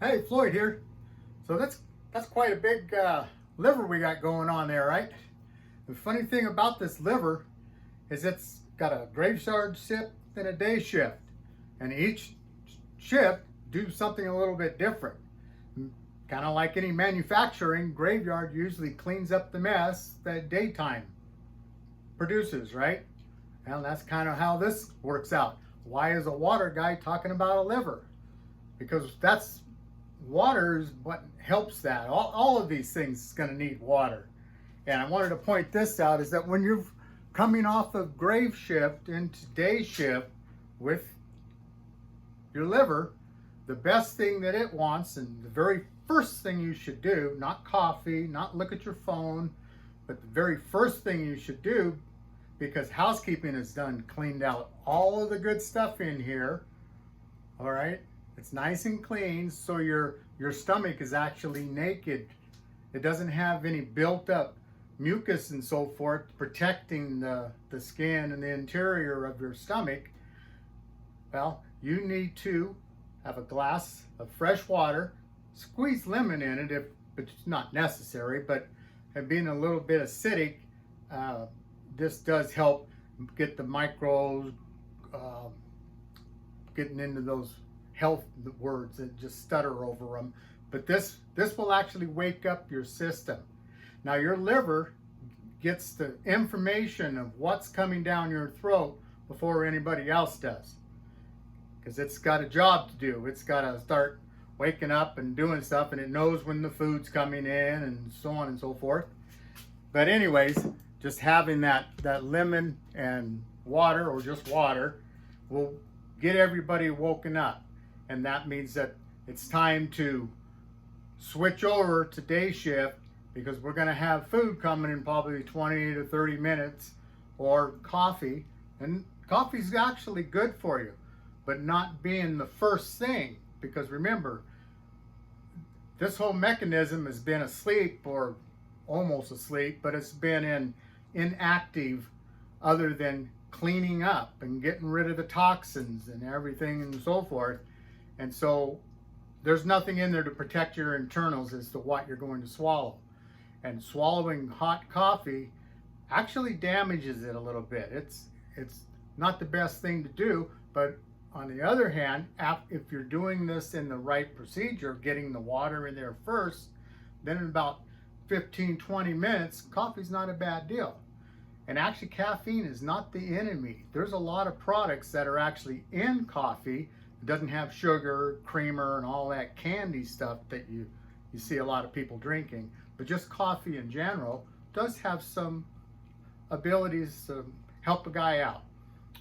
Hey, Floyd here. So that's quite a big liver we got going on there, right? The funny thing about this liver is it's got a graveyard shift and a day shift, and each shift do something a little bit different. Kind of like any manufacturing, graveyard usually cleans up the mess that daytime produces, right? And that's kind of how this works out. Why is a water guy talking about a liver? Because that's water is what helps that. All of these things is going to need water. And I wanted to point this out is that when you're coming off of grave shift into day shift with your liver, the best thing that it wants, and the very first thing you should do, not coffee, not look at your phone, but the very first thing you should do, because housekeeping is done, cleaned out all of the good stuff in here, all right? It's nice and clean, so your stomach is actually naked. It doesn't have any built up mucus and so forth protecting the skin and the interior of your stomach. Well, you need to have a glass of fresh water, squeeze lemon in it if it's not necessary, but being a little bit acidic, this does help get the microbes, getting into those health words that just stutter over them. But this will actually wake up your system. Now your liver gets the information of what's coming down your throat before anybody else does, because it's got a job to do. It's got to start waking up and doing stuff, and it knows when the food's coming in and so on and so forth. But anyways, just having that lemon and water, or just water, will get everybody woken up. And that means that it's time to switch over to day shift, because we're going to have food coming in probably 20 to 30 minutes, or coffee. And coffee's actually good for you, but not being the first thing, because remember, this whole mechanism has been asleep, or almost asleep, but it's been inactive other than cleaning up and getting rid of the toxins and everything and so forth. And so there's nothing in there to protect your internals as to what you're going to swallow. And swallowing hot coffee actually damages it a little bit. It's not the best thing to do, but on the other hand, if you're doing this in the right procedure, getting the water in there first, then in about 15-20 minutes, coffee's not a bad deal. And actually, caffeine is not the enemy. There's a lot of products that are actually in coffee. It doesn't have sugar, creamer, and all that candy stuff that you see a lot of people drinking. But just coffee in general does have some abilities to help a guy out.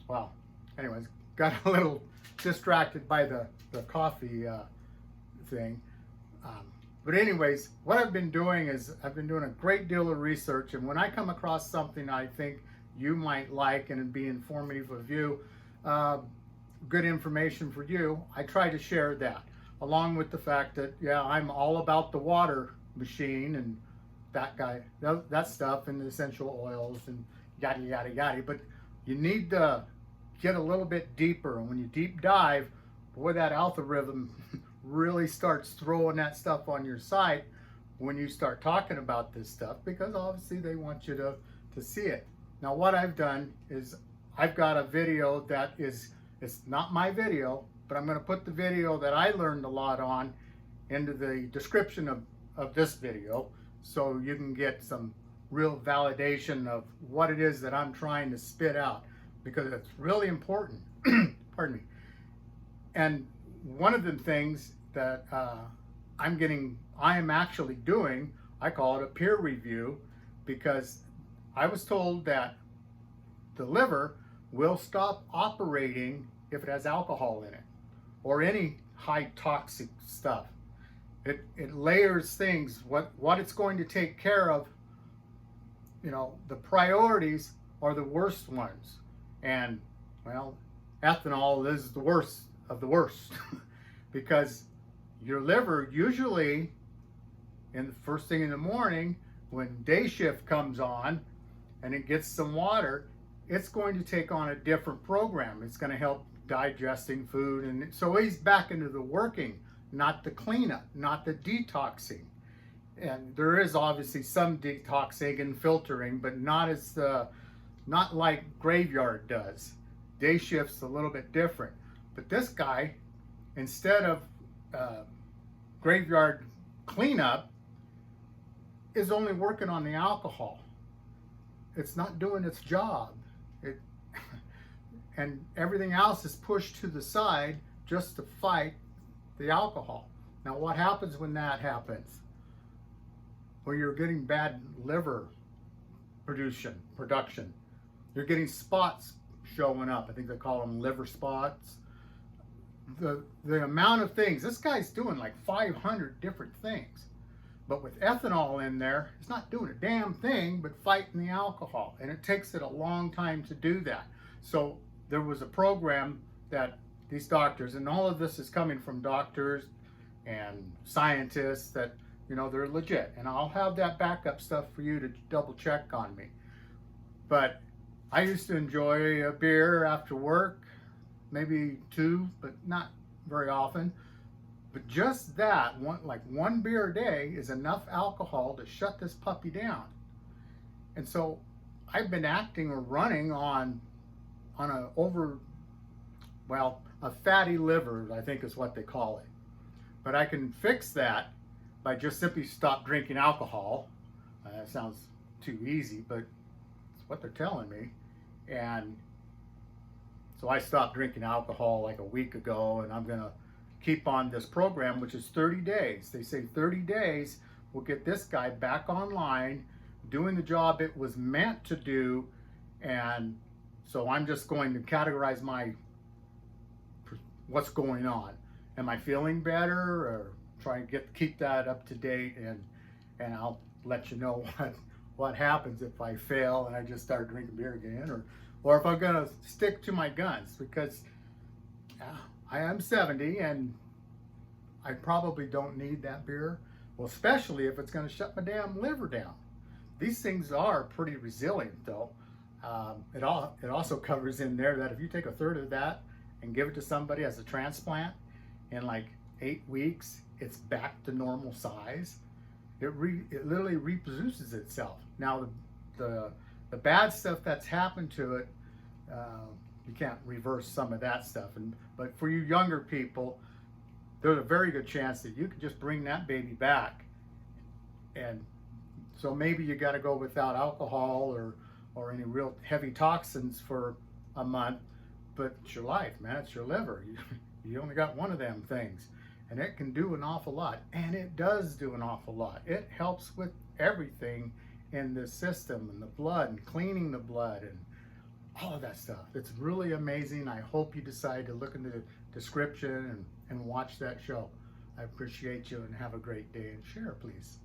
Well, anyways, got a little distracted by the coffee thing. But anyways, what I've been doing is I've been doing a great deal of research, and when I come across something I think you might like and it'd be informative of you, good information for you, I try to share that, along with the fact that, yeah, I'm all about the water machine and that stuff, and the essential oils and yada yada yada. But you need to get a little bit deeper, and when you deep dive, boy, that algorithm really starts throwing that stuff on your site when you start talking about this stuff, because obviously they want you to see it. Now what I've done is I've got a video that it's not my video, but I'm going to put the video that I learned a lot on into the description of this video, so you can get some real validation of what it is that I'm trying to spit out, because it's really important. Pardon me. And one of the things that I am actually doing, I call it a peer review, because I was told that the liver will stop operating if it has alcohol in it, or any high toxic stuff. It layers things, what it's going to take care of. You know, the priorities are the worst ones. And, well, ethanol is the worst of the worst because your liver usually, in the first thing in the morning, when day shift comes on and it gets some water, it's going to take on a different program. It's going to help digesting food, and so he's back into the working not the cleanup, not the detoxing. And there is obviously some detoxing and filtering, but not like graveyard does. Day shift's a little bit different. But this guy, instead of graveyard cleanup, is only working on the alcohol. It's not doing its job. And everything else is pushed to the side just to fight the alcohol. Now, what happens when that happens? Well, you're getting bad liver production. You're getting spots showing up. I think they call them liver spots. The amount of things, this guy's doing like 500 different things. But with ethanol in there, it's not doing a damn thing but fighting the alcohol. And it takes it a long time to do that. So there was a program that these doctors, and all of this is coming from doctors and scientists that, you know, they're legit. And I'll have that backup stuff for you to double check on me. But I used to enjoy a beer after work, maybe two, but not very often. But just that, one beer a day is enough alcohol to shut this puppy down. And so I've been acting or running on a fatty liver, I think is what they call it. But I can fix that by just simply stop drinking alcohol. That sounds too easy, but it's what they're telling me. And so I stopped drinking alcohol like a week ago, and I'm gonna keep on this program, which is 30 days. They say 30 days will get this guy back online, doing the job it was meant to do. And so I'm just going to categorize what's going on. Am I feeling better, or try to keep that up to date, and I'll let you know what happens if I fail and I just start drinking beer again, or if I'm gonna stick to my guns, because I am 70 and I probably don't need that beer. Well, especially if it's gonna shut my damn liver down. These things are pretty resilient though. It also covers in there that if you take a third of that and give it to somebody as a transplant, in like 8 weeks, it's back to normal size. It literally reproduces itself. Now, the bad stuff that's happened to it, you can't reverse some of that stuff. But for you younger people, there's a very good chance that you could just bring that baby back. And so maybe you got to go without alcohol or any real heavy toxins for a month, but it's your life, man. It's your liver. You only got one of them things, and it can do an awful lot, and it does do an awful lot. It helps with everything in the system and the blood and cleaning the blood and all of that stuff. It's really amazing. I hope you decide to look in the description and watch that show. I appreciate you, and have a great day, and share, please.